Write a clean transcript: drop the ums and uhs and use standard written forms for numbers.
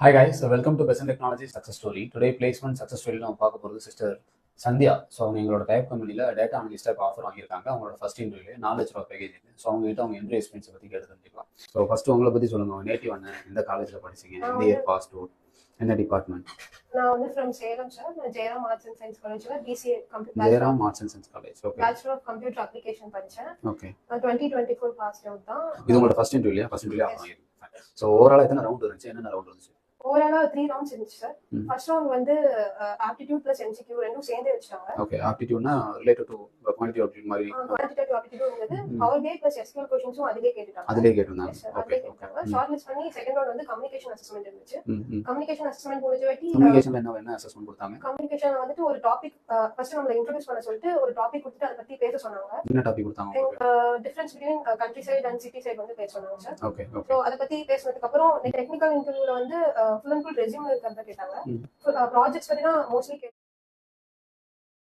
Hi guys, so welcome to Besant Technology Success Story. Today placement success story நம்ம பார்க்க போகிறது sister Sandhya. So அவங்க எங்களோட டைப் கம்பெனியில் டேட்டா அனலிஸ்டாக இப்போ ஆஃபர் வாங்கியிருக்காங்க. அவங்களோட ஃபர்ஸ்ட் இன்டர்வியூலே ₹4,00,000 பேக்கேஜ் இது. ஸோ அவங்ககிட்ட அவங்க என்ட்ரி எக்ஸ்பீரியன்ஸை பற்றி கேட்டு தெரிஞ்சுக்கலாம். ஸோ ஃபர்ஸ்ட் உங்களை பற்றி சொல்லுங்க. நேட்டிவ் என்ன, எந்த காலேஜில் படிச்சீங்க, எந்த இயர் பாஸ் அவுட், என்ன டிபார்ட்மெண்ட்? நான் வந்து ஃப்ரம் சேலம் சார். நான் ஜெயராம் ஆர்ட்ஸ் அண்ட் சயின்ஸ் காலேஜ்ல BCA Jayaram arts and science college. Okay. Bachelor of computer application படிச்சேன். ஓகே. 2024 பாஸ் அவுட் தான். இது உங்களோட ஃபர்ஸ்ட் இன்டர்வியூலையா? ஃபர்ஸ்ட் இன்டர்வியூ ஆஃபர் வாங்கியிருக்கீங்க. ஸோ ஓவரால் எத்தனை ரவுண்ட் இருந்துச்சு, என்னென்ன ரவுண்ட் இருந்துச்சு? ஓவராலா 3 ரவுண்ட்ஸ் இருந்துச்சு சார். ஃபர்ஸ்ட் ரவுண்ட் வந்து ஆப்டிட்யூட் பிளஸ் எம்சிக்யூ ரெண்டும் சேர்ந்தே வச்சாங்க. ஓகே. ஆப்டிட்யூட்னா ரிலேட்டட் டு குவான்டிட்டி ஆப்டிட்யூட் மாதிரி. குவான்டிட்டேட்டிவ் ஆப்டிட்யூட் வந்து பவர் பிஐ பிளஸ் எஸ்கியூஎல் क्वेश्चंसும் அதிலே கேட்டாங்க. அதிலே கேட்டாங்க. ஓகே. ஷார்ட் லிஸ்ட் பண்ணி செகண்ட் ரவுண்ட் வந்து கம்யூனிகேஷன் அசஸ்மென்ட் இருந்துச்சு. கம்யூனிகேஷன் அசஸ்மென்ட் முடிஞ்ச கம்யூனிகேஷன்ல என்ன அசஸ்மென்ட் கொடுத்தாங்க? கம்யூனிகேஷன்ல வந்துட்டு ஒரு டாபிக் ஃபர்ஸ்ட் நம்மள இன்ட்ரோ듀ஸ் பண்ண சொல்லிட்டு ஒரு டாபிக் கொடுத்துட்டு அத பத்தி பேச சொன்னாங்க. என்ன டாபிக் கொடுத்தாங்க? Difference between country side and city side வந்து பேச சொன்னாங்க சார். ஓகே. சோ அத பத்தி பேசினதுக்கு அப்புறம் டெக்னிக்கல் இன்டர்வியூல வந்து ஃபுல் அண்ட் ஃபுல் ரெஸ்யூம் இருக்கிறத கேட்டாங்க. ப்ராஜெக்ட்ஸ் பத்தி தான் மோஸ்ட்லி